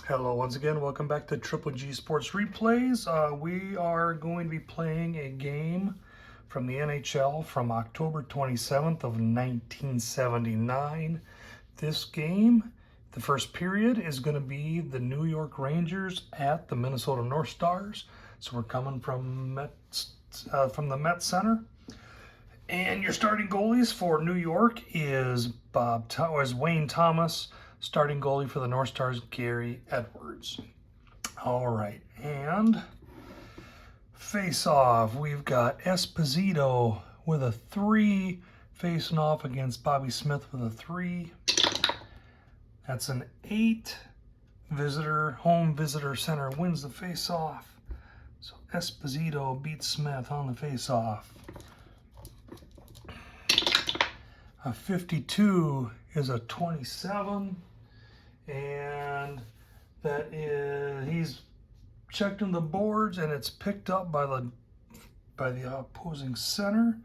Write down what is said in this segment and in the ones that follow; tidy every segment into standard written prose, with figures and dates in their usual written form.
Hello once again, welcome back to Triple G Sports Replays. We are going to be playing a game from the NHL from October 27th of 1979. This game, the first period, is going to be the New York Rangers at the Minnesota North Stars. So we're coming from the Met Center. And your starting goalies for New York is Wayne Thomas. Starting goalie for the North Stars, Gary Edwards. All right, and face-off, we've got Esposito with a 3, facing off against Bobby Smith with a 3. That's an 8. Home visitor center wins the face-off. So Esposito beats Smith on the face-off. A 52 is a 27. And that is, he's checked in the boards and it's picked up by the opposing center.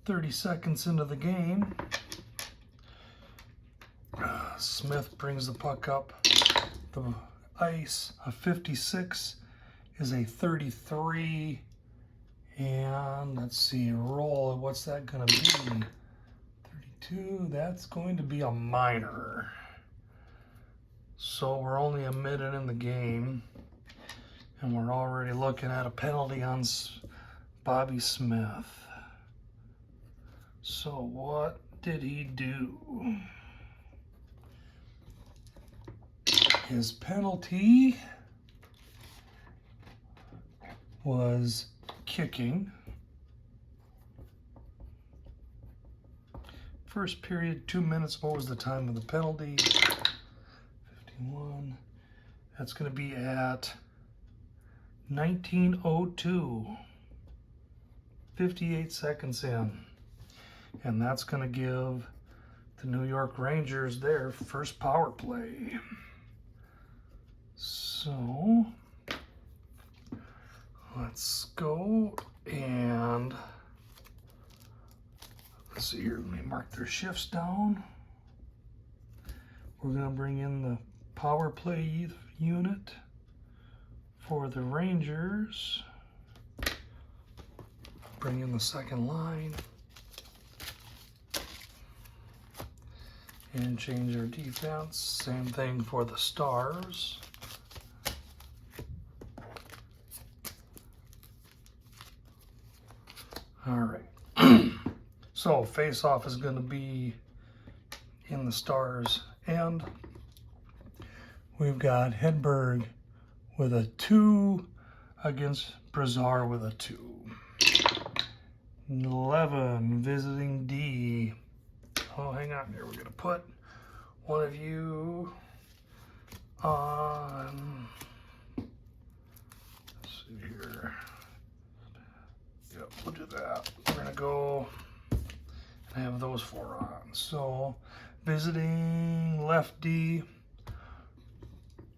30 seconds into the game, Smith brings the puck up the ice. A 56 is a 33, and let's see, roll, what's that gonna be? 32, that's going to be a minor. So we're only a minute in the game, and we're already looking at a penalty on Bobby Smith. So what did he do? His penalty was kicking. First period, 2 minutes. What was the time of the penalty? 51. That's going to be at 19:02. 58 seconds in. And that's going to give the New York Rangers their first power play. So let's go and let's see here. Let me mark their shifts down. We're going to bring in the power play unit for the Rangers. Bring in the second line. And change our defense. Same thing for the Stars. All right. So face-off is going to be in the Stars end. We've got Hedberg with a 2 against Brazar with a 2. 11, visiting D. Oh, hang on here. We're going to put one of you on. Let's see here. Yep, we'll do that. We're going to go and have those 4 on. So, visiting left D.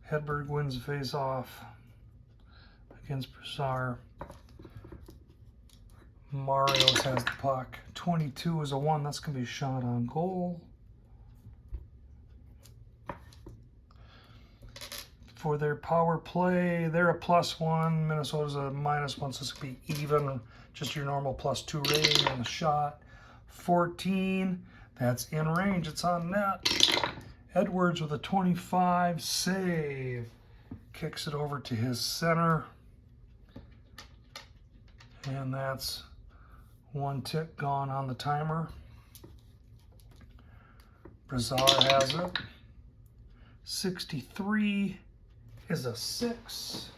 Hedberg wins the face-off against Broussard. Marios has the puck. 22 is a 1. That's going to be a shot on goal. For their power play, they're a +1. Minnesota's a -1, so it's going to be even. Just your normal +2 rating on the shot. 14, that's in range. It's on net. Edwards with a 25, save. Kicks it over to his center. And that's 1 tick gone on the timer. Broussard has it. 63 is a 6.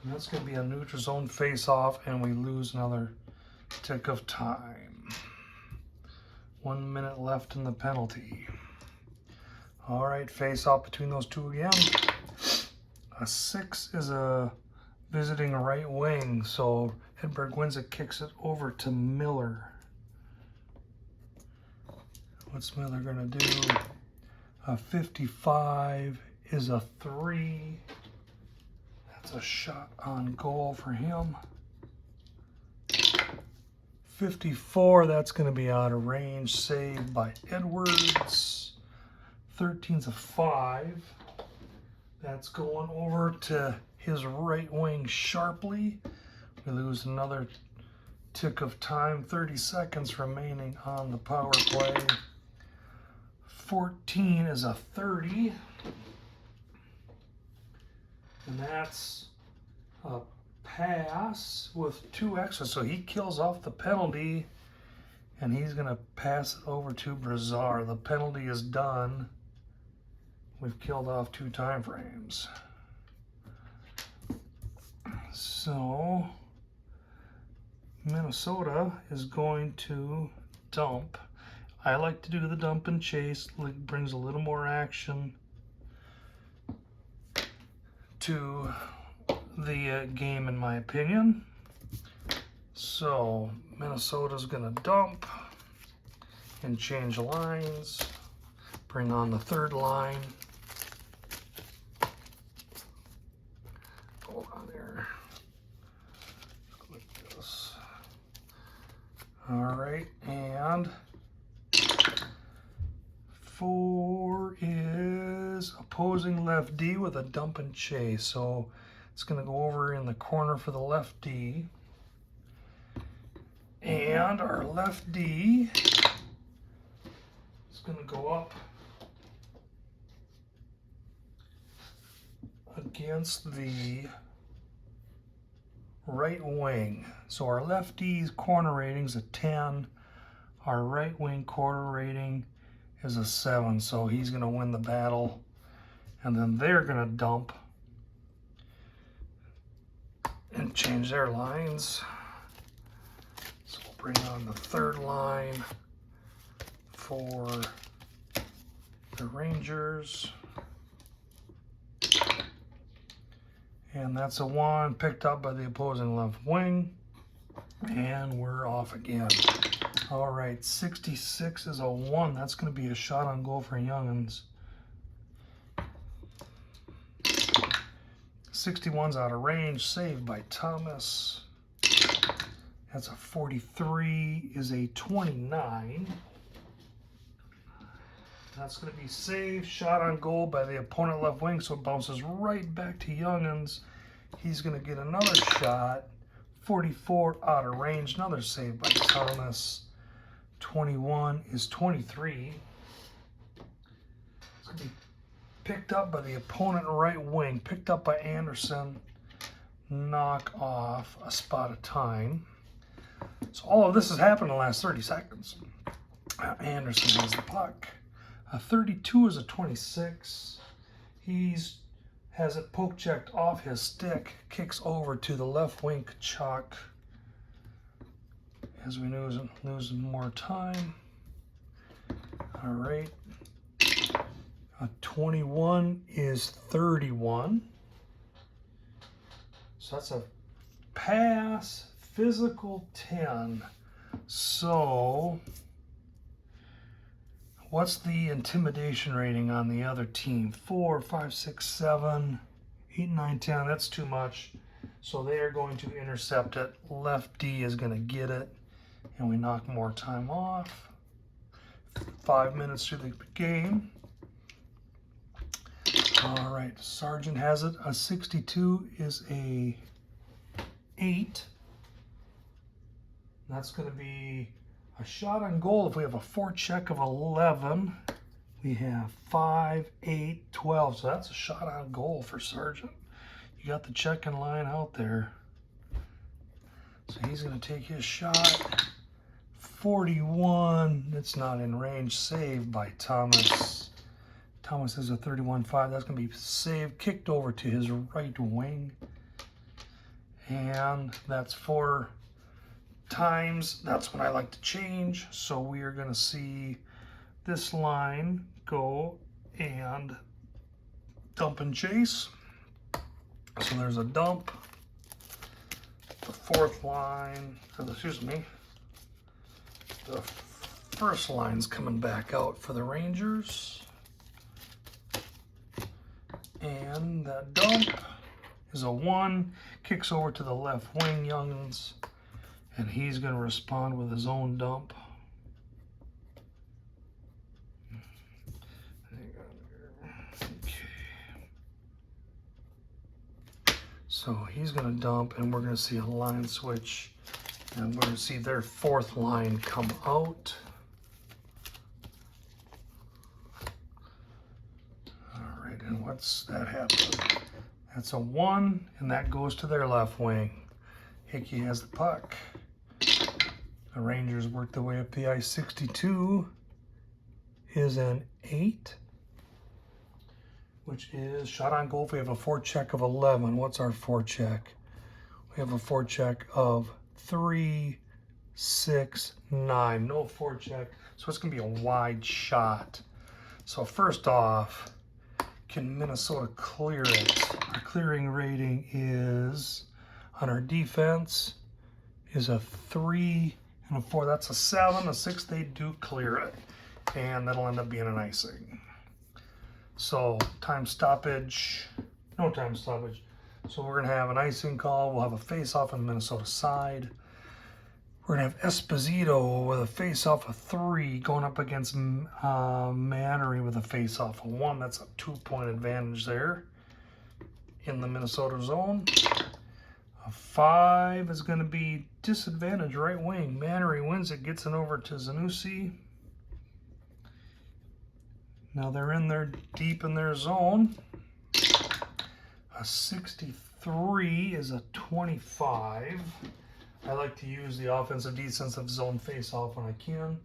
And that's going to be a neutral zone face-off, and we lose another tick of time. 1 minute left in the penalty. All right, face-off between those two again. A 6 is a visiting right wing, so Hedberg wins it, kicks it over to Miller. What's Miller going to do? A 55 is a 3. That's a shot on goal for him. 54, that's going to be out of range, saved by Edwards. 13's a 5. That's going over to his right wing sharply. We lose another tick of time. 30 seconds remaining on the power play. 14 is a 30. And that's a pass with 2 extras. So he kills off the penalty, and he's going to pass it over to Brazar. The penalty is done. We've killed off 2 time frames. So Minnesota is going to dump. I like to do the dump and chase. It brings a little more action to the game, in my opinion. So Minnesota's gonna dump and change lines. Bring on the 3rd line. Hold on there. Like this. All right, and 4 is opposing left D with a dump and chase. So it's going to go over in the corner for the left D. And our left D is going to go up against the right wing. So our left D's corner rating is a 10. Our right wing corner rating is a 7. So he's going to win the battle. And then they're going to dump and change their lines. So we'll bring on the 3rd line for the Rangers. And that's a 1 picked up by the opposing left wing. And we're off again. All right, 66 is a 1. That's going to be a shot on goal for Youngins. 61's out of range, saved by Thomas. That's a 43, is a 29. That's going to be saved, shot on goal by the opponent left wing, so it bounces right back to Youngins. He's going to get another shot. 44 out of range, another save by Thomas. 21 is 23. It's going to be picked up by the opponent right wing, picked up by Anderson. Knock off a spot of time. So all of this has happened in the last 30 seconds. Anderson has the puck. A 32 is a 26. He's has it poke checked off his stick, kicks over to the left wing Kachuk. As we lose more time. All right. A 21 is 31. So that's a pass, physical 10. So what's the intimidation rating on the other team? 4, 5, 6, 7, 8, 9, 10. That's too much. So they are going to intercept it. Left D is going to get it. And we knock more time off. 5 minutes through the game. All right, Sargent has it. A 62 is a 8. That's going to be a shot on goal. If we have a forecheck of 11, we have 5, 8, 12. So that's a shot on goal for Sargent. You got the check-in line out there. So he's going to take his shot. 41, it's not in range, saved by Thomas. Thomas is a 31-5. That's going to be saved, kicked over to his right wing. And that's 4 times. That's what I like to change. So we are going to see this line go and dump and chase. So there's a dump. The 4th line, excuse me, the 1st line's coming back out for the Rangers. And that dump is a 1, kicks over to the left wing, Youngins, and he's going to respond with his own dump. So he's going to dump, and we're going to see a line switch, and we're going to see their fourth line come out. All right, and what's that happen? That's a 1, and that goes to their left wing. Hickey has the puck. The Rangers work their way up the ice. 62 is an 8, which is shot on goal. We have a forecheck of 11. What's our forecheck? We have a forecheck of 3, 6, 9. No forecheck, so it's going to be a wide shot. So first off, can Minnesota clear it? Our clearing rating is, on our defense, is a 3 and a 4. That's a 7. A 6, they do clear it. And that'll end up being an icing. So time stoppage, no time stoppage. So we're going to have an icing call. We'll have a face-off on the Minnesota side. We're going to have Esposito with a face-off of 3 going up against Mannery with a face-off of 1. That's a 2-point advantage there in the Minnesota zone. A 5 is going to be disadvantage right wing. Mannery wins it, gets it over to Zanussi. Now they're in there deep in their zone. A 63 is a 25. I like to use the offensive defensive zone face-off when I can.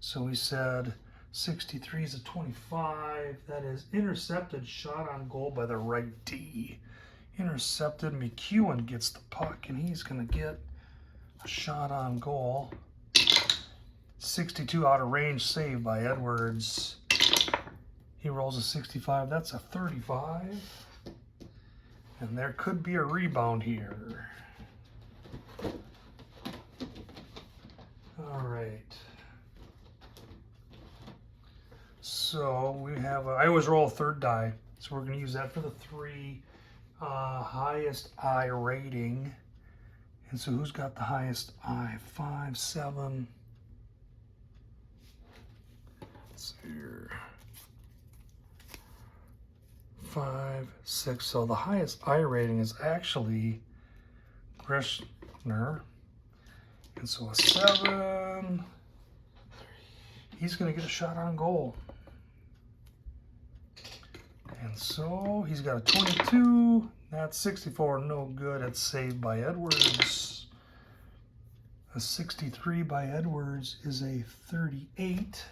So we said 63 is a 25. That is intercepted, shot on goal by the right D. Intercepted, McEwen gets the puck, and he's going to get a shot on goal. 62 out of range, saved by Edwards. He rolls a 65. That's a 35. And there could be a rebound here. All right. So we have, I always roll a third die. So we're going to use that for the 3 highest I rating. And so who's got the highest I? 5, 7. Let's see here. 5, 6. So the highest I rating is actually Grishner. And so a 7. He's going to get a shot on goal. And so he's got a 22. That's 64. No good. It's saved by Edwards. A 63 by Edwards is a 38.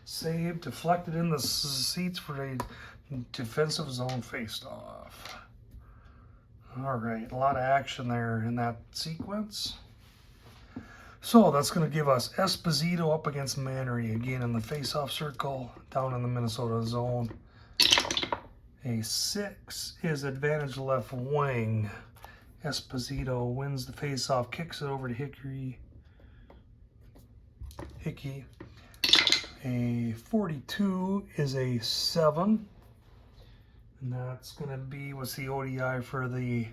Saved, deflected in the seats for a defensive zone faced off. All right, a lot of action there in that sequence. So that's going to give us Esposito up against Mannery again in the face-off circle down in the Minnesota zone. A 6 is advantage left wing. Esposito wins the face-off, kicks it over to Hickey. A 42 is a 7. And that's going to be, what's the ODI for the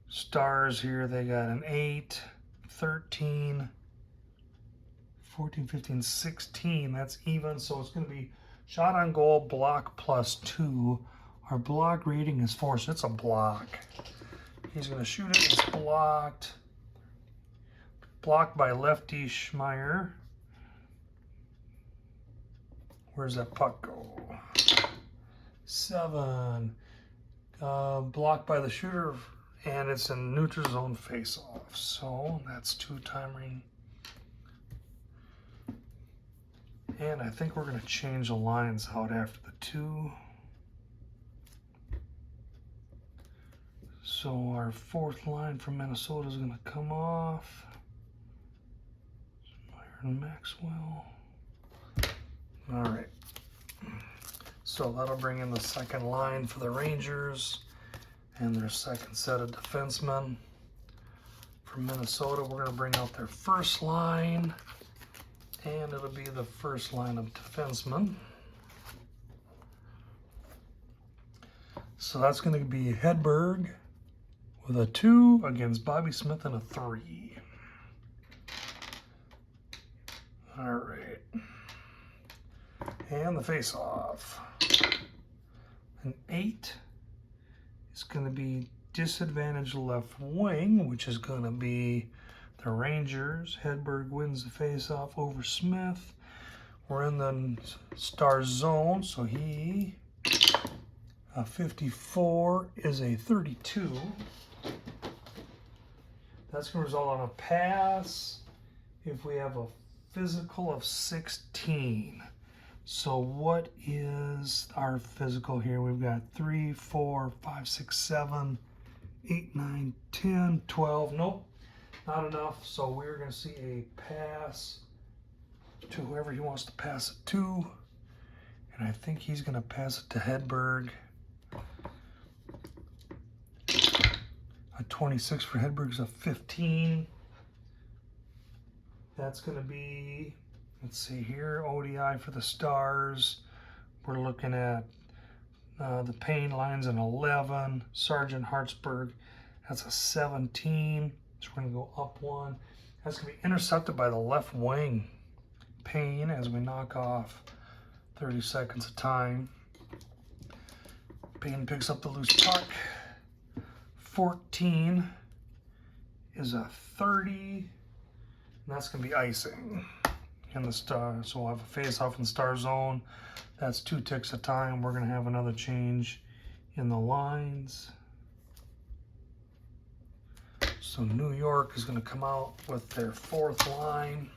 Stars here? They got an 8, 13, 14, 15, 16. That's even. So it's going to be shot on goal, block +2. Our block rating is 4, so it's a block. He's going to shoot it. It's blocked. Blocked by lefty Schmeier. Where's that puck go? 7. Blocked by the shooter, and it's in neutral zone face-off. So that's 2 timing. And I think we're going to change the lines out after the 2. So our 4th line from Minnesota is going to come off. Myron Maxwell. All right. So that'll bring in the 2nd line for the Rangers and their 2nd set of defensemen. From Minnesota, we're going to bring out their 1st line, and it'll be the 1st line of defensemen. So that's going to be Hedberg with a 2 against Bobby Smith and a 3. All right. And the face-off. An 8 It's going to be disadvantage left wing, which is going to be the Rangers. Hedberg wins the face-off over Smith. We're in the star zone, so he, a 54 is a 32. That's going to result on a pass if we have a physical of 16. So what is our physical here? We've got 3, 4, 5, 6, 7, 8, 9, 10, 12. Nope, not enough. So we're going to see a pass to whoever he wants to pass it to. And I think he's going to pass it to Hedberg. A 26 for Hedberg is a 15. That's going to be, let's see here, ODI for the Stars. We're looking at the Payne lines an 11. Sergeant Hartsburg, that's a 17. So we're going to go up one. That's going to be intercepted by the left wing, Payne, as we knock off 30 seconds of time. Payne picks up the loose puck. 14 is a 30. And that's going to be icing in the star. So we'll have a face-off in the star zone. That's 2 ticks of time. We're going to have another change in the lines. So New York is going to come out with their 4th line.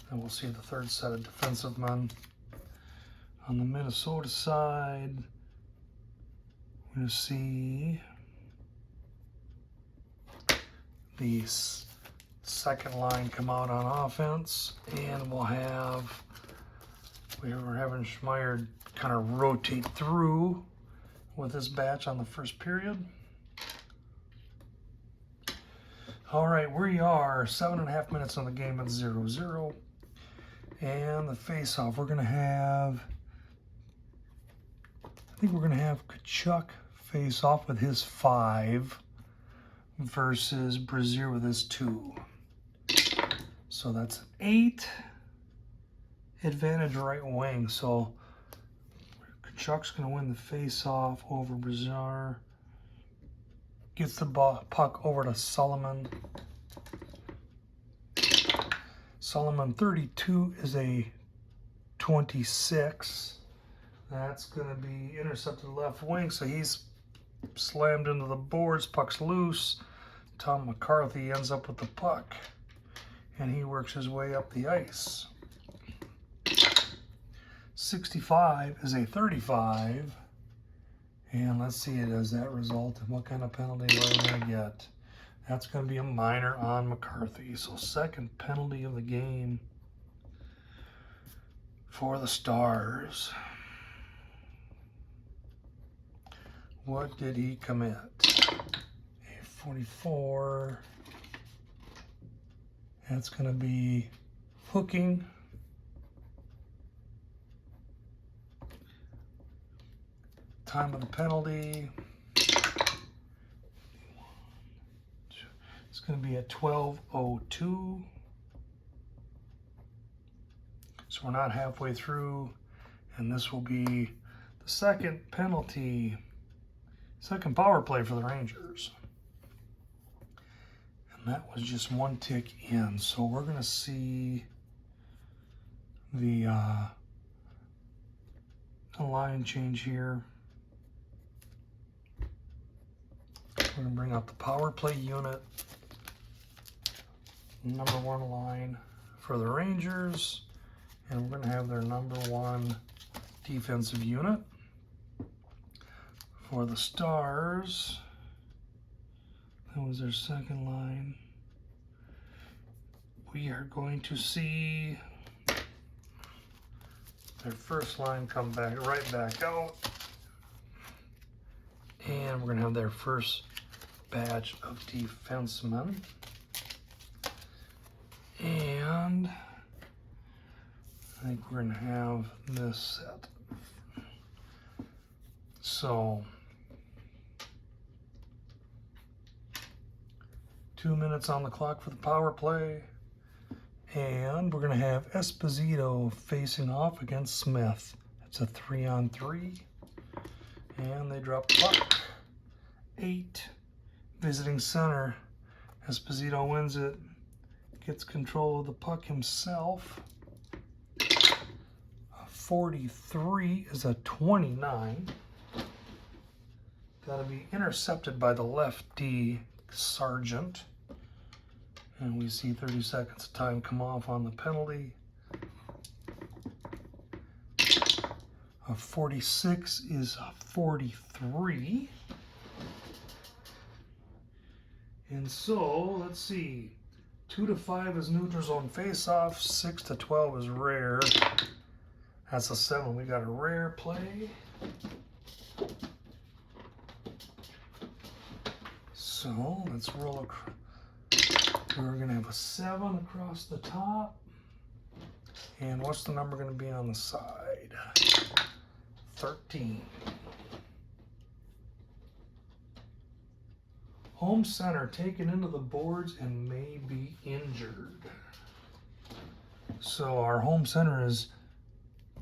And we'll see the 3rd set of defensive men. On the Minnesota side, we're going to see the 2nd line come out on offense, and we're having Schmeier kind of rotate through with his batch on the first period. All right, we are 7.5 minutes on the game at 0-0. And the face-off, I think we're going to have Kachuk face off with his 5 versus Brazier with his 2. So that's 8. Advantage right wing. So Kachuk's going to win the face-off over Brazier. Gets the puck over to Solomon. Solomon 32 is a 26. That's going to be intercepted left wing, so he's slammed into the boards. Puck's loose. Tom McCarthy ends up with the puck, and he works his way up the ice. 65 is a 35. And let's see it as that result. And what kind of penalty are we going to get? That's going to be a minor on McCarthy. So 2nd penalty of the game for the Stars. What did he commit? A 44. That's going to be hooking. Time of the penalty. It's going to be at 12:02. So we're not halfway through, and this will be the 2nd penalty, 2nd power play for the Rangers. And that was just 1 tick in. So we're going to see the line change here. We're going to bring up the power play unit, number 1 line for the Rangers, and we're going to have their number 1 defensive unit. For the Stars, that was their 2nd line. We are going to see their 1st line come right back out, and we're going to have their first batch of defensemen. And I think we're going to have this set. So 2 minutes on the clock for the power play. And we're going to have Esposito facing off against Smith. It's a 3-on-3. And they drop the puck. 8. Visiting center. Esposito wins it. Gets control of the puck himself. 43 is a 29. Got to be intercepted by the lefty Sargent. And we see 30 seconds of time come off on the penalty. A 46 is a 43. And so, let's see. 2 to 5 is neutral zone face-off. 6 to 12 is rare. That's a 7. We got a rare play. So, let's roll across. We're going to have a 7 across the top. And what's the number going to be on the side? 13. Home center taken into the boards and may be injured. So our home center is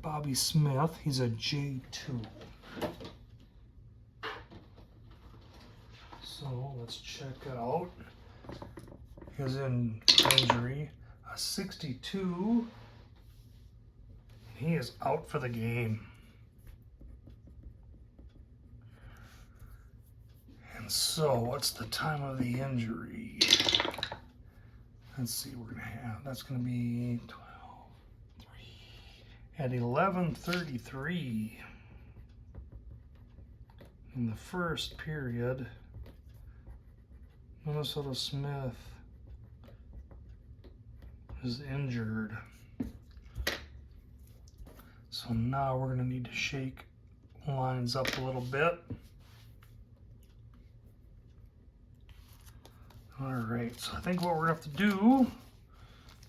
Bobby Smith. He's a J2. So let's check out his injury. A 62. He is out for the game. And so, what's the time of the injury? Let's see, we're going to have, that's going to be 12, 3, at 11:33 in the first period. Minnesota Smith is injured. So now we're going to need to shake lines up a little bit. All right, so I think what we're going to have to do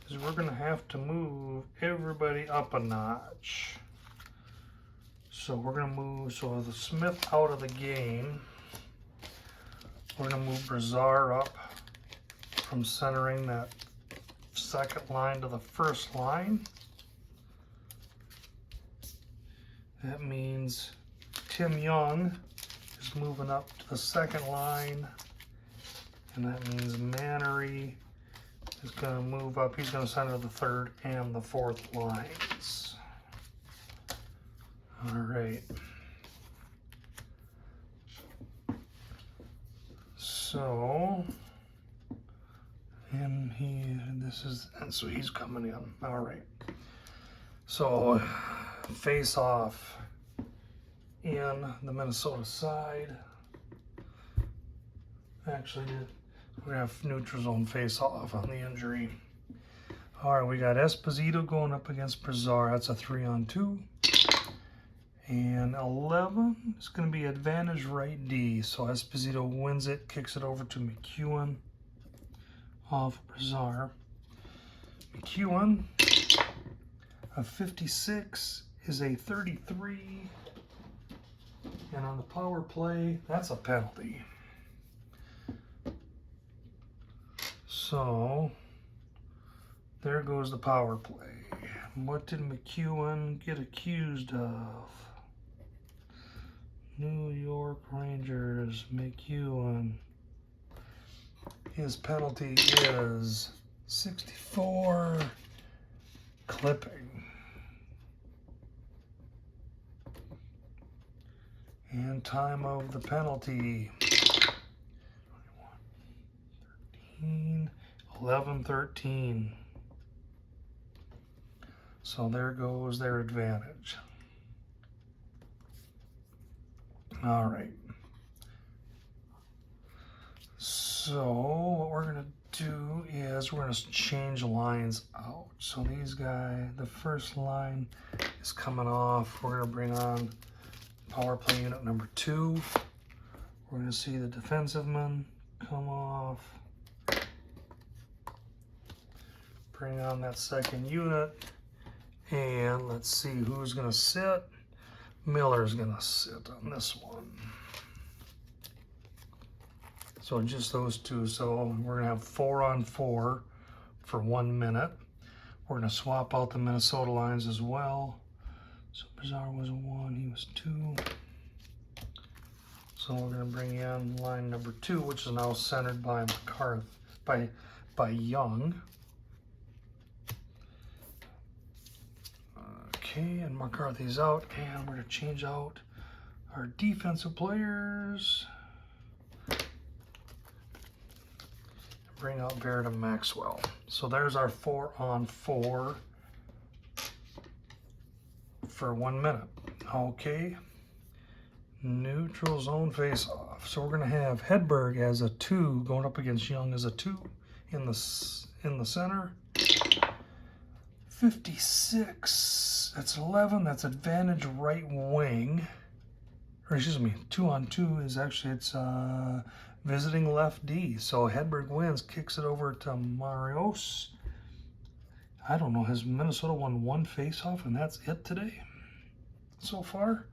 is we're going to have to move everybody up a notch. So we're going to move, so the Smith out of the game. We're going to move Brazar up from centering that second line to the first line. That means Tim Young is moving up to the second line. And that means Mannery is going to move up. He's going to center the third and the fourth lines. All right. So, and so he's coming in. All right. So, face off in the Minnesota side. Actually, we're going to have neutral zone face off on the injury. All right, we got Esposito going up against Brazar. That's a 3-on-2. And 11 is going to be advantage right D. So Esposito wins it, kicks it over to McEwen off Brazar. McEwen, a 56 is a 33. And on the power play, that's a penalty. So, there goes the power play. What did McEwen get accused of? New York Rangers, McEwen. His penalty is 64 clipping. And time of the penalty. 11-13. So there goes their advantage. All right. So what we're going to do is we're going to change lines out. So these guys, the first line is coming off. We're going to bring on power play unit number 2. We're going to see the defensive man come off. Bring on that second unit, and let's see who's going to sit. Miller's going to sit on this one. So just those two. So we're going to have 4-on-4 for 1 minute. We're going to swap out the Minnesota lines as well. So Brazar was a 1, he was 2. So we're going to bring in line number 2, which is now centered by McCarthy, by Young. Okay, and McCarthy's out, and we're going to change out our defensive players. Bring out Barrett and Maxwell. So there's our 4-on-4 for 1 minute. Okay. Neutral zone face-off. So we're going to have Hedberg as a 2 going up against Young as a 2 in the center. 56. That's 11. That's advantage right wing. Or excuse me, 2-on-2 is actually, it's visiting left D. So Hedberg wins, kicks it over to Marios. I don't know, has Minnesota won 1 face-off and that's it today so far?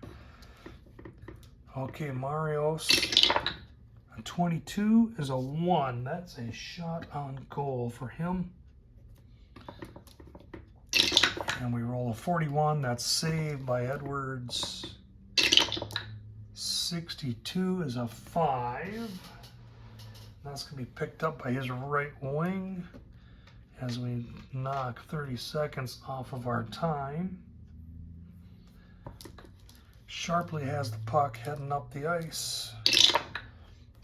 Okay, Marios, a 22 is a 1. That's a shot on goal for him. And we roll a 41. That's saved by Edwards. 62 is a 5. That's going to be picked up by his right wing as we knock 30 seconds off of our time. Sharpley has the puck heading up the ice.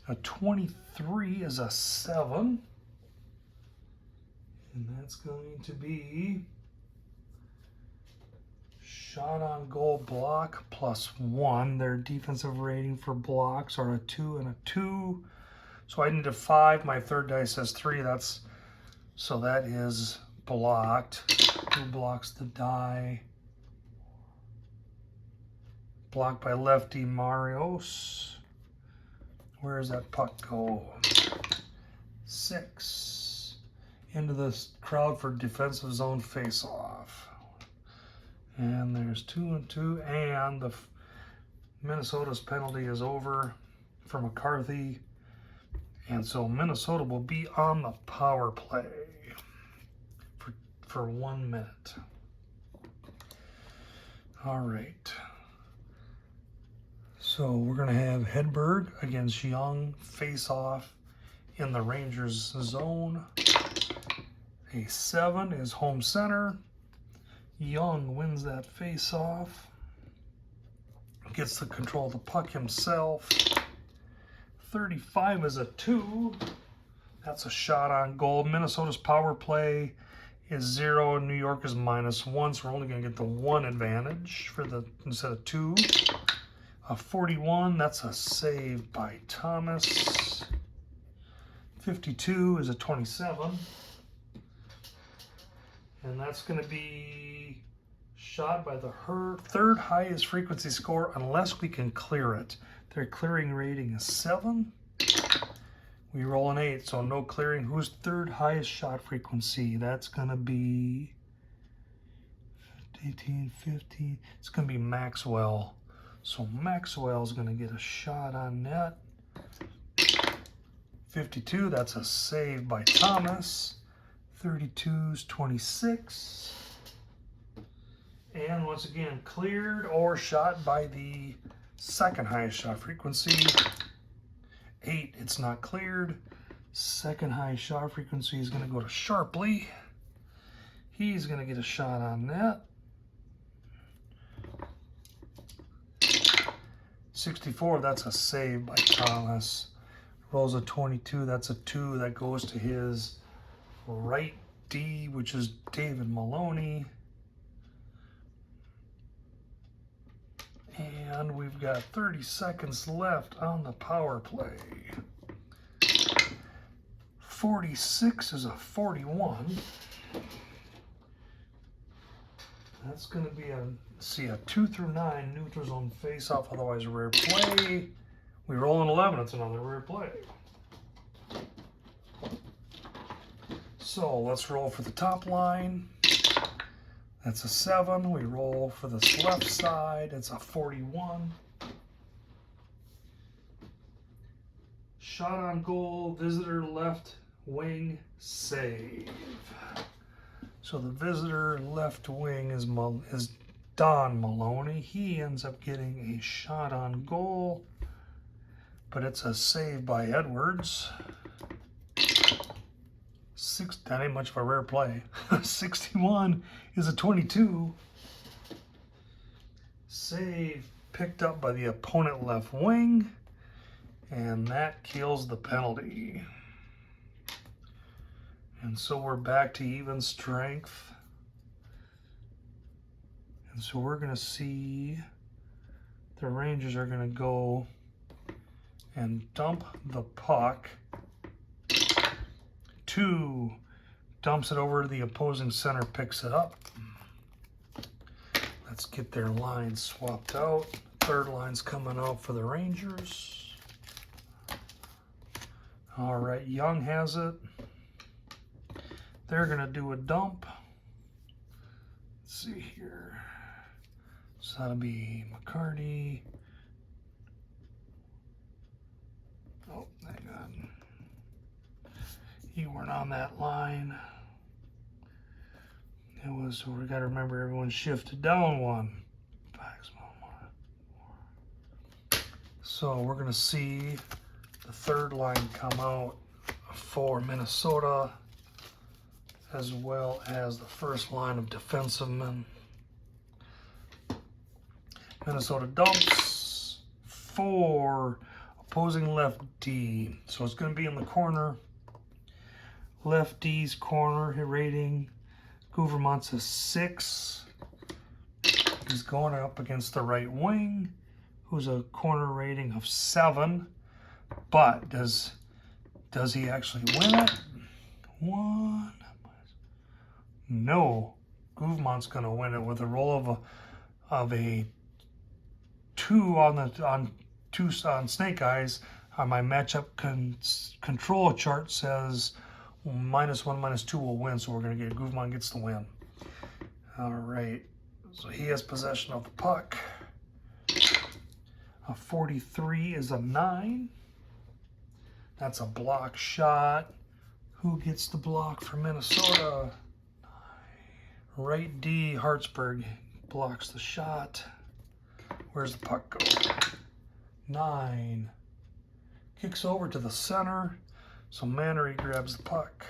A 23 is a 7. And that's going to be shot on goal block +1. Their defensive rating for blocks are a 2 and a 2. So I need a 5. My third dice says 3. So that is blocked. Who blocks the die? Blocked by lefty Marios. Where does that puck go? 6. Into the crowd for defensive zone face-off. And there's 2 and 2. And the Minnesota's penalty is over for McCarthy. And so Minnesota will be on the power play for 1 minute. All right. So we're going to have Hedberg against Young face-off in the Rangers zone. A 7 is home center. Young wins that face-off. Gets the control of the puck himself. 35 is a 2. That's a shot on goal. Minnesota's power play is 0 and New York is -1, so we're only going to get the 1 advantage for the instead of 2. A 41, that's a save by Thomas. 52 is a 27. And that's going to be shot by the third highest frequency score unless we can clear it. Their clearing rating is 7. We roll an 8, so no clearing. Who's third highest shot frequency? That's going to be 18, 15. It's going to be Maxwell. So Maxwell's going to get a shot on net. 52, that's a save by Thomas. 32's 26. And once again, cleared or shot by the second highest shot frequency. 8, it's not cleared. Second highest shot frequency is going to go to Sharpley. He's going to get a shot on net. 64, that's a save by Thomas. Rolls a 22, that's a 2. That goes to his right D, which is David Maloney. And we've got 30 seconds left on the power play. 46 is a 41. That's going to be a 2 through 9 neutral zone face-off, otherwise a rare play. We roll an 11, it's another rare play. So let's roll for the top line. That's a 7. We roll for the left side. It's a 41. Shot on goal, visitor left wing save. So the visitor left wing is Don Maloney. He ends up getting a shot on goal. but it's a save by Edwards. That ain't much of a rare play. 61 is a 22. Save picked up by the opponent left wing, and that kills the penalty. And so we're back to even strength. And so we're going to see the Rangers are going to go and dump the puck. 2 dumps it over to the opposing center, picks it up. Let's get their lines swapped out. Third line's coming out for the Rangers. All right, Young has it. They're going to do a dump. Let's see here. So that'll be McCarty. Oh, hang on. You weren't on that line. It was, so we got to remember everyone shifted down 1. So we're going to see the third line come out for Minnesota, as well as the first line of defensemen. Minnesota dumps for opposing left D. So it's going to be in the corner. Left D's corner, hit rating. Gouvermont's a 6. He's going up against the right wing, who's a corner rating of 7. But does he actually win it? 1. No. Gouvermont's going to win it with a roll of a 2 on Snake Eyes. On my matchup control chart says -1, -2 will win, so we're going to get Gouvermont gets the win. All right, so he has possession of the puck. A 43 is a 9. That's a block shot. Who gets the block for Minnesota? Right D, Hartsburg blocks the shot. Where's the puck go? 9. Kicks over to the center. So Mannery grabs the puck.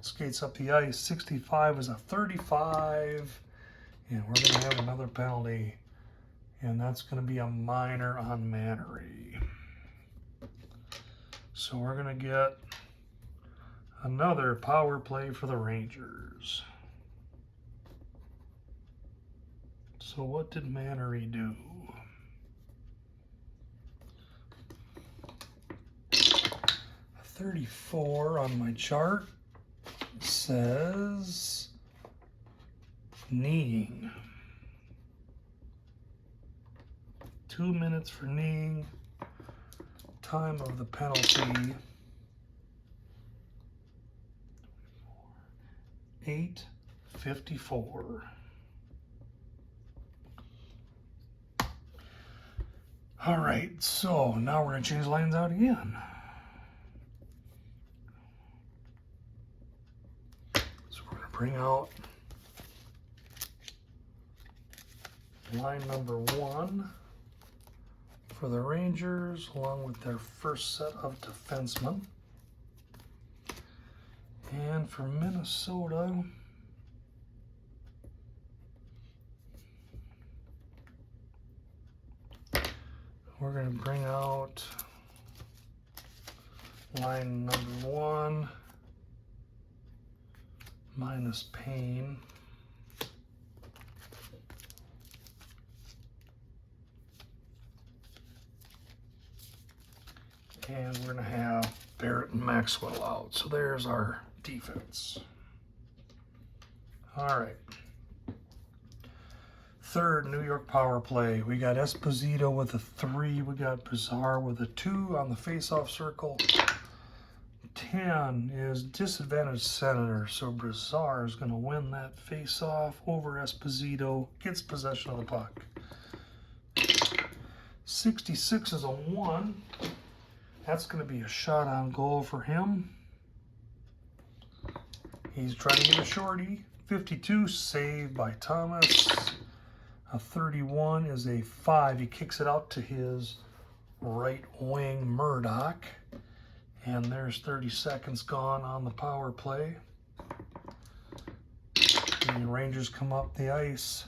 Skates up the ice. 65 is a 35. And we're going to have another penalty. And that's going to be a minor on Mannery. So we're going to get another power play for the Rangers. So what did Mannery do? 34 on my chart says kneeing. 2 minutes for kneeing. Time of the penalty 8:54. All right, so now we're going to change lines out again. So we're going to bring out line number 1 for the Rangers, along with their first set of defensemen. And for Minnesota, we're going to bring out line number 1 minus Payne. And we're going to have Barrett and Maxwell out. So there's our defense. All right. Third New York power play. We got Esposito with a 3. We got Bizarre with a 2 on the face-off circle. 10 is disadvantaged Senator. So Bizarre is going to win that face-off over Esposito. Gets possession of the puck. 66 is a 1. That's going to be a shot on goal for him. He's trying to get a shorty. 52, saved by Thomas. A 31 is a 5. He kicks it out to his right wing Murdoch. And there's 30 seconds gone on the power play. The Rangers come up the ice.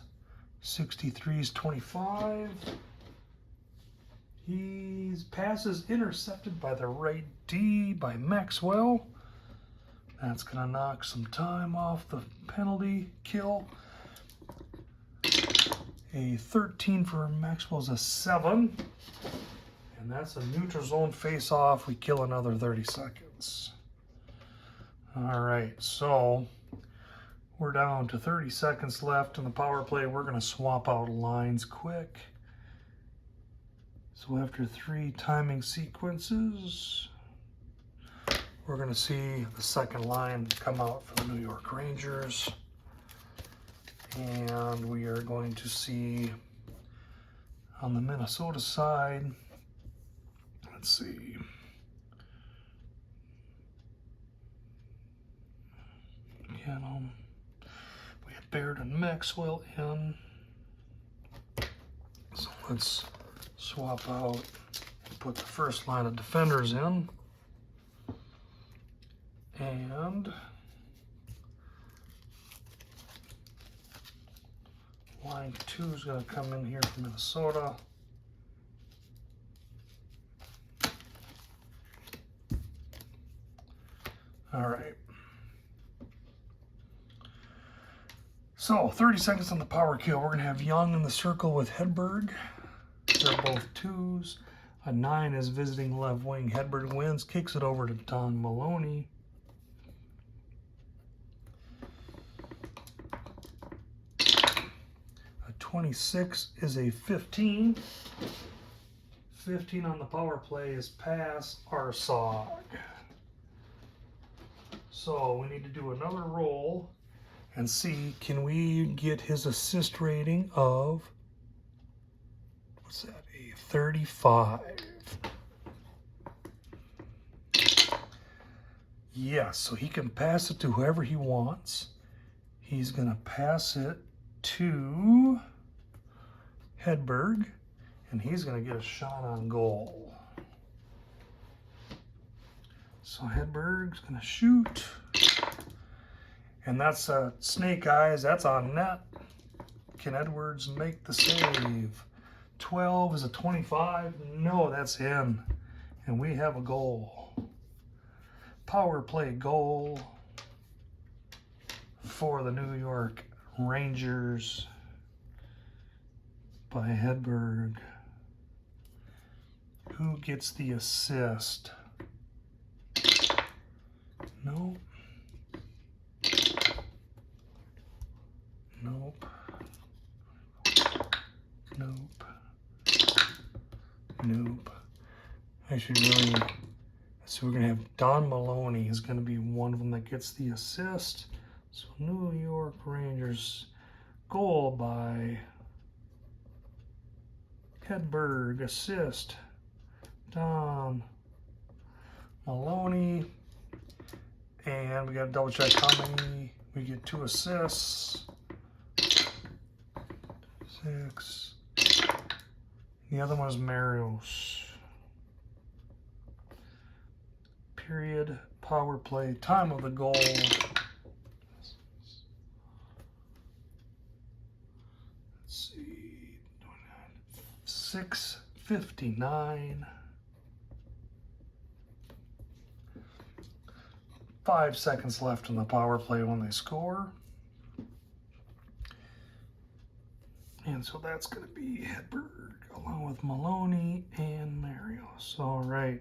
63's 25. His pass is intercepted by the right D by Maxwell. That's going to knock some time off the penalty kill. A 13 for Maxwell's a 7. And that's a neutral zone face-off. We kill another 30 seconds. All right, so we're down to 30 seconds left in the power play. We're going to swap out lines quick. So after 3 timing sequences, we're going to see the second line come out for the New York Rangers. And we are going to see on the Minnesota side, let's see. Again, we have Baird and Maxwell in. So let's swap out and put the first line of defenders in. And line 2 is going to come in here from Minnesota. All right. So 30 seconds on the power kill. We're going to have Young in the circle with Hedberg. They're both 2s. A 9 is visiting left wing. Hedberg wins, kicks it over to Don Maloney. A 26 is a 15. 15 on the power play is pass Arsog. So we need to do another roll and see, can we get his assist rating of, what's that, a 35. Yes, so he can pass it to whoever he wants. He's going to pass it to Hedberg, and he's going to get a shot on goal. So Hedberg's going to shoot. And that's snake eyes. That's on net. Can Edwards make the save? 12 is a 25. No, that's in. And we have a goal. Power play goal for the New York Rangers by Hedberg. Who gets the assist? Nope. Nope. Nope. Nope. I should really, so we're going to have Don Maloney is going to be one of them that gets the assist. So New York Rangers goal by Hedberg, assist Don Maloney. And we got to double check how many. We get 2 assists. 6. The other one is Marios. Period. Power play. Time of the goal. Let's see. 6:59. 5 seconds left in the power play when they score. And so that's going to be Hedberg along with Maloney and Marios. All right.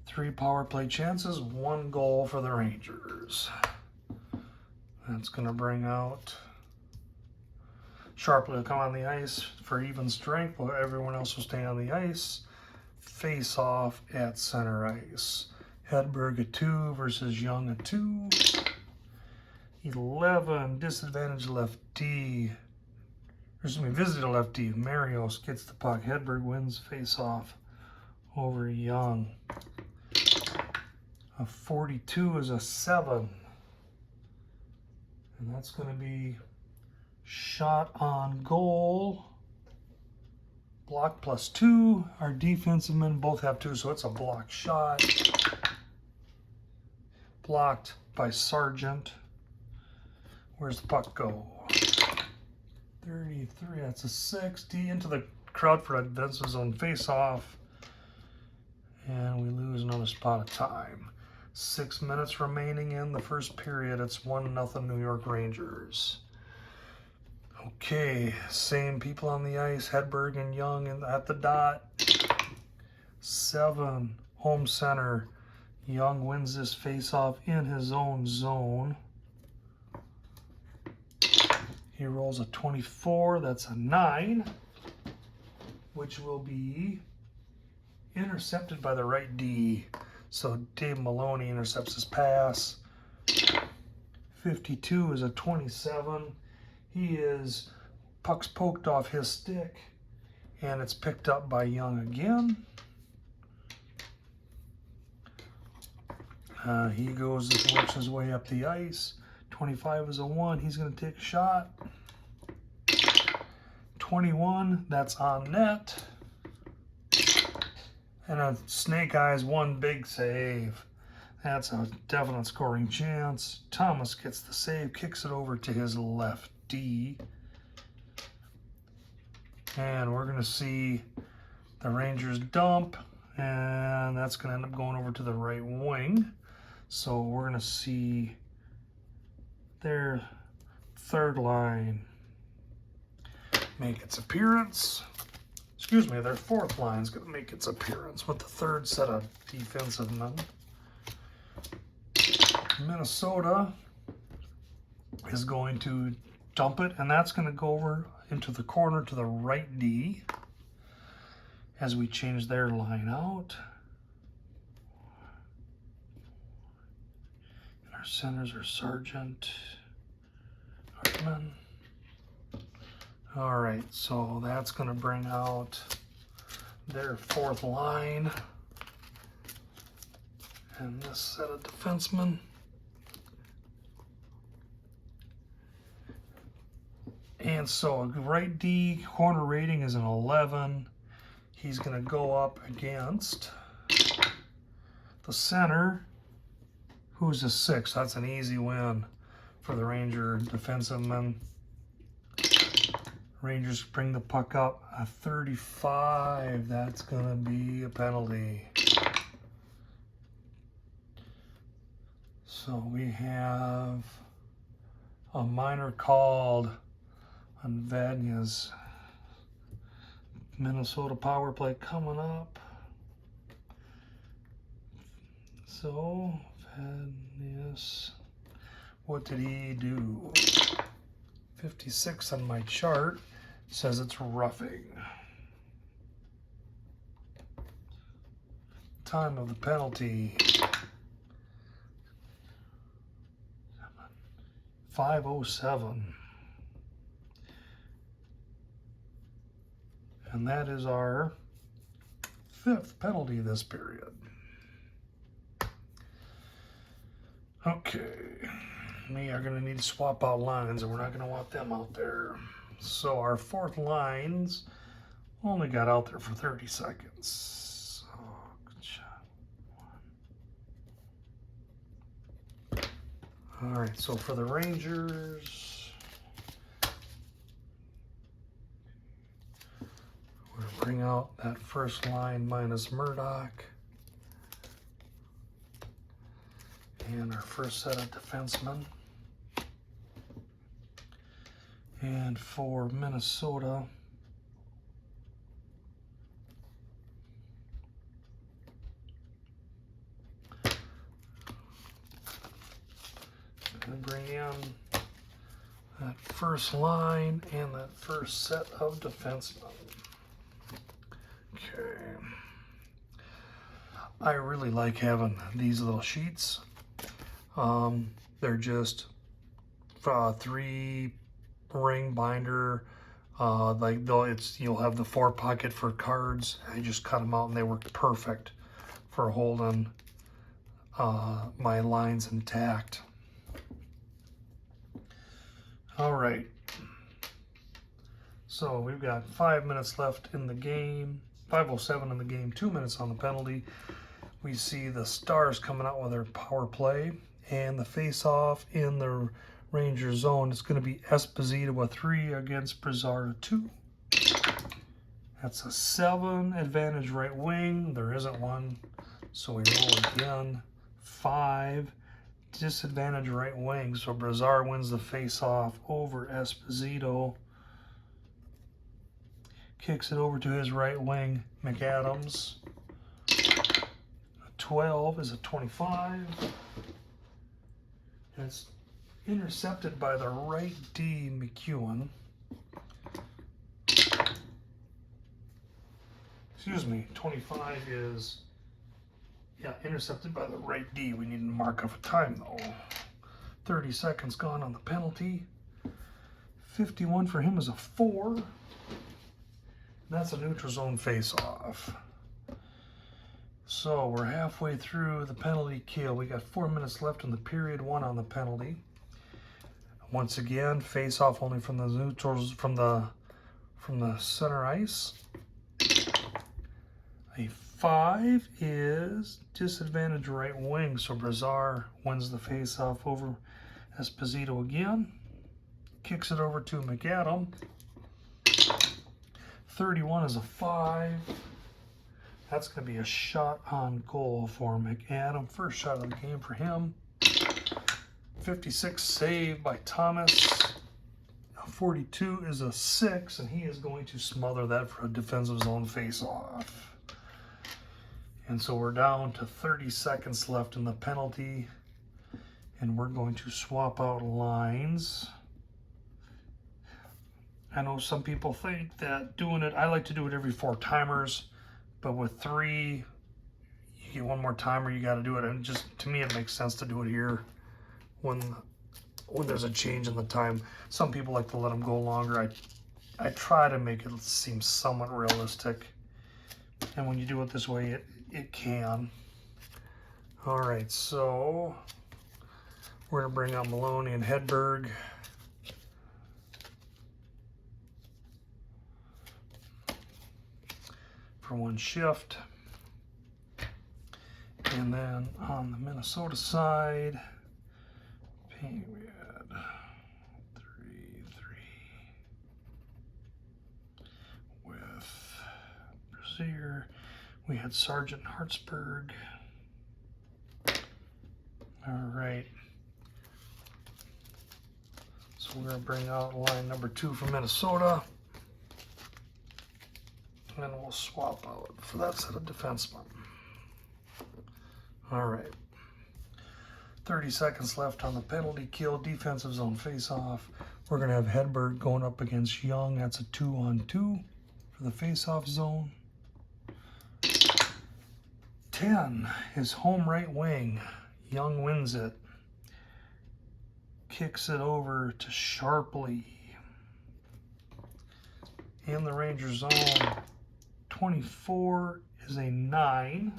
3 power play chances, 1 goal for the Rangers. That's going to bring out Sharpley will come on the ice for even strength while everyone else will stay on the ice. Face off at center ice. Hedberg a 2 versus Young a 2. 11, disadvantage left D. Visited left D. Marios gets the puck. Hedberg wins face off over Young. A 42 is a 7. And that's going to be shot on goal Block +2. Our defensive men both have 2, so it's a block shot. Blocked by Sargent. Where's the puck go? 33, that's a 60. Into the crowd for a defensive zone face-off. And we lose another spot of time. 6 minutes remaining in the first period. It's 1-0 New York Rangers. Okay, same people on the ice. Hedberg and Young at the dot. 7, home center. Young wins this face-off in his own zone. He rolls a 24. That's a 9, which will be intercepted by the right D. So Dave Maloney intercepts his pass. 52 is a 27. Puck's poked off his stick, and it's picked up by Young again. He works his way up the ice. 25 is a 1. He's going to take a shot. 21, that's on net. And a Snake Eyes 1 big save. That's a definite scoring chance. Thomas gets the save, kicks it over to his left D. And we're going to see the Rangers dump, and that's going to end up going over to the right wing. So we're going to see their third line make its appearance. Excuse me, their fourth line is going to make its appearance with the third set of defensive men. Minnesota is going to dump it, and that's going to go over into the corner to the right D as we change their line out. And our centers are Sargent, Hartman. All right, so that's going to bring out their fourth line and this set of defensemen. And so right D corner rating is an 11. He's going to go up against the center, who's a 6. That's an easy win for the Ranger defensive men. Rangers bring the puck up a 35. That's going to be a penalty. So we have a minor called on Vadnya's Minnesota power play coming up. So Vadnya's, what did he do? 56 on my chart says it's roughing. Time of the penalty, 5:07. And that is our 5th penalty this period. Okay, we are going to need to swap out lines, and we're not going to want them out there. So our fourth lines only got out there for 30 seconds. So, good shot. All right, so for the Rangers, we're going to bring out that first line minus Murdoch. And our first set of defensemen. And for Minnesota, going to bring in that first line and that first set of defensemen. Okay. I really like having these little sheets. They're just 3 ring binder, like you'll have the 4 pocket for cards. I just cut them out and they work perfect for holding my lines intact. All right, So we've got 5 minutes left in the game, 5:07 in the game, 2 minutes on the penalty. We see the Stars coming out with their power play, and the face-off in the Ranger zone is going to be Esposito a 3 against Brazar a 2. That's a 7 advantage right wing. There isn't one, so we roll again. 5 disadvantage right wing, so Brazar wins the face-off over Esposito. Kicks it over to his right wing, McAdams. 12 is a 25. And it's intercepted by the right D, McEwen. Excuse me, 25 is, intercepted by the right D. We need to mark off a time though. 30 seconds gone on the penalty. 51 for him is a 4. And that's a neutral zone face-off. So we're halfway through the penalty kill. We got 4 minutes left in the period, 1 on the penalty. Once again, face-off only from the neutrals, from the center ice. A 5 is disadvantage right wing, so Brazar wins the face-off over Esposito again. Kicks it over to McAdam. 31 is a 5. That's going to be a shot on goal for McAdam. First shot of the game for him. 56 saved by Thomas. 42 is a 6, and he is going to smother that for a defensive zone face-off. And so we're down to 30 seconds left in the penalty, and we're going to swap out lines. I know some people think that doing it, I like to do it every 4 timers, but with 3, you get 1 more timer, you got to do it. And just, to me, it makes sense to do it here when there's a change in the time. Some people like to let them go longer. I try to make it seem somewhat realistic. And when you do it this way, it can. All right, so we're going to bring out Maloney and Hedberg. For 1 shift. And then on the Minnesota side, we had 3-3 with Brazier. We had Sergeant Hartsburg. All right. So we're going to bring out line number 2 from Minnesota. And then we'll swap out for that set of defensemen. All right. 30 seconds left on the penalty kill, defensive zone face-off. We're going to have Hedberg going up against Young. That's a 2-on-2 for the face-off zone. 10 is home right wing. Young wins it. Kicks it over to Sharpley. In the Ranger zone, 24 is a 9.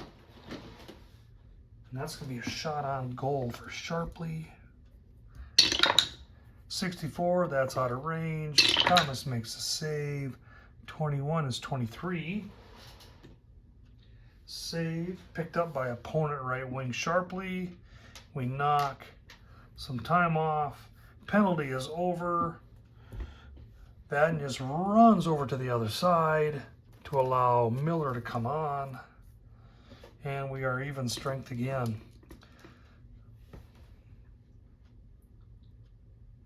And that's going to be a shot on goal for Sharpley. 64, that's out of range. Thomas makes a save. 21 is 23. Save, picked up by opponent right wing Sharpley. We knock some time off. Penalty is over. That just runs over to the other side to allow Miller to come on. And we are even strength again.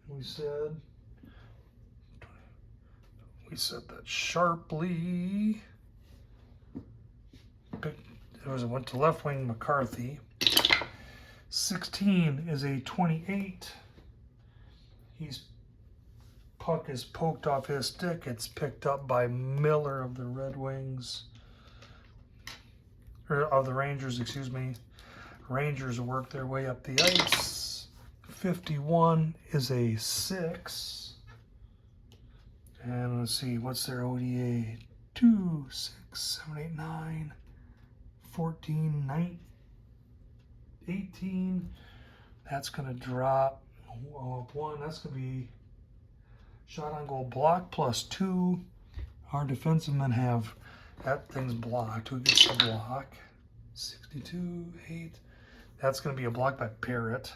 We said that Sharpley went to left wing McCarthy. 16 is a 28. Puck is poked off his stick. It's picked up by Miller of the Red Wings. Or of the Rangers, excuse me. Rangers work their way up the ice. 51 is a 6. And let's see, what's their ODA? 2, 6, 7, 8, 9, 14, 9, 18. That's going to drop 1. That's going to be Shot on goal block +2. Our defensive men have that thing's blocked. Who gets the block? 62, 8. That's going to be a block by Parrott.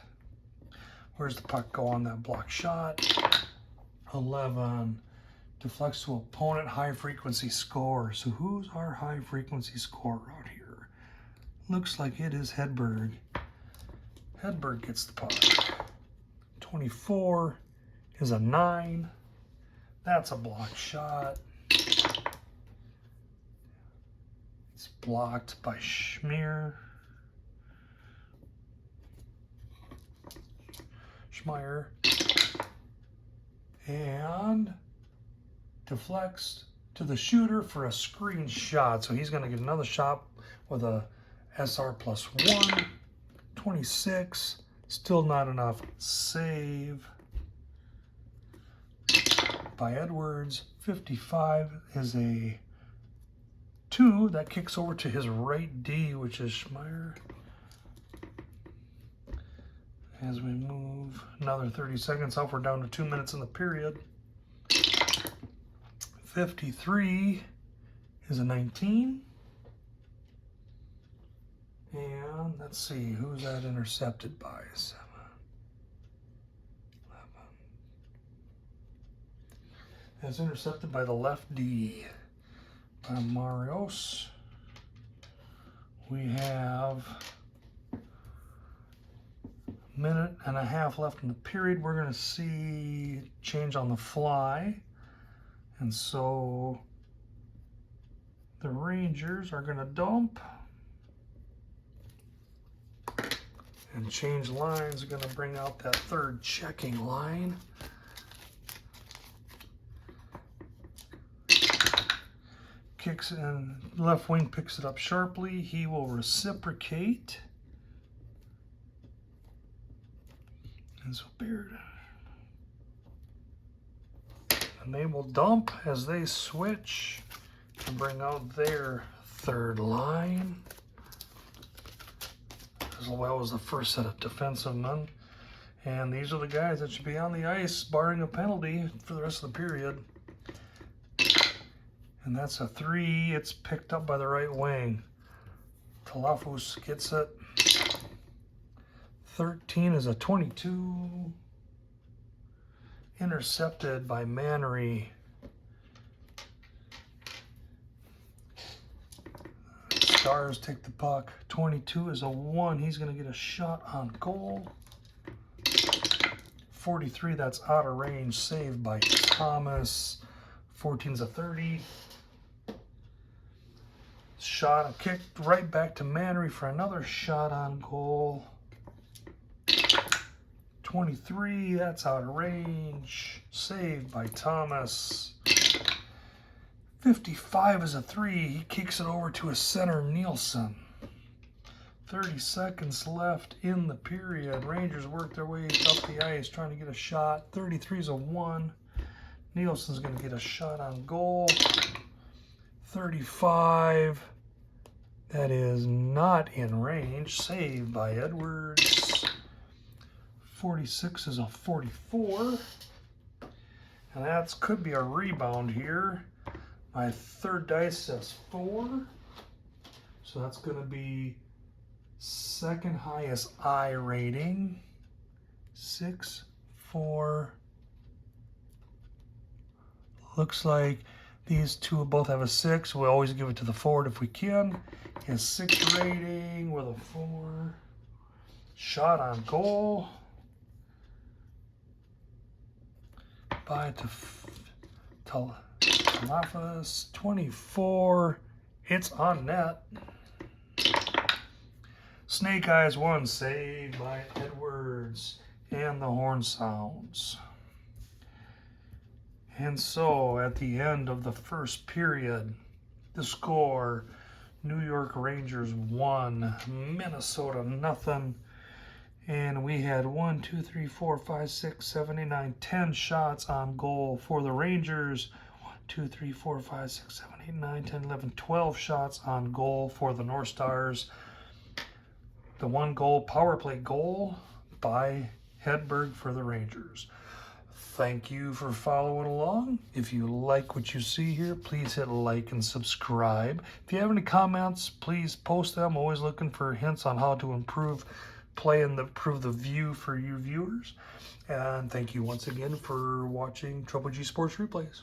Where's the puck go on that block shot? 11. Deflects to opponent, high frequency score. So who's our high frequency scorer out here? Looks like it is Hedberg. Hedberg gets the puck. 24 is a 9. That's a block shot. It's blocked by Schmeier. And deflects to the shooter for a screen shot. So he's going to get another shot with a SR +1. 26, still not enough. Save by Edwards. 55 is a 2. That kicks over to his right D, which is Schmeier. As we move another 30 seconds off, we're down to 2 minutes in the period. 53 is a 19. And let's see, who's that intercepted by? 7, 11. That's intercepted by the left D, by Marios. We have a minute and a half left in the period. We're going to see change on the fly. And so the Rangers are going to dump. And change lines are going to bring out that third checking line. Kicks in, left wing picks it up sharply. He will reciprocate. And so Beard. And they will dump as they switch and bring out their third line. As well as the first set of defensive men. And these are the guys that should be on the ice, barring a penalty for the rest of the period. And that's a 3. It's picked up by the right wing. Talafus gets it. 13 is a 22. Intercepted by Mannery. Stars take the puck. 22 is a 1. He's going to get a shot on goal. 43, that's out of range. Saved by Thomas. 14 is a 30. Shot, kicked right back to Mannery for another shot on goal. 23, that's out of range. Saved by Thomas. 55 is a 3. He kicks it over to his center, Nielsen. 30 seconds left in the period. Rangers work their way up the ice trying to get a shot. 33 is a 1. Nielsen's going to get a shot on goal. 35. That is not in range. Saved by Edwards. 46 is a 44. And that could be a rebound here. My third dice says 4. So that's going to be second highest I rating. 6, 4. Looks like these two both have a 6. We always give it to the forward if we can. He has 6 rating with a 4. Shot on goal. By Talafas. 24. It's on net. Snake Eyes 1, saved by Edwards. And the horn sounds. And so at the end of the first period, the score, New York Rangers 1, Minnesota nothing. And we had 1, 2, 3, 4, 5, 6, 7, 8, 9, 10 shots on goal for the Rangers. 1, 2, 3, 4, 5, 6, 7, 8, 9, 10, 11, 12 shots on goal for the North Stars. The 1 goal power play goal by Hedberg for the Rangers. thank you for following along. If you like what you see here, please hit like and subscribe. If you have any comments, please post them. I'm always looking for hints on how to improve improve the view for you viewers. And thank you once again for watching Triple G Sports Replays.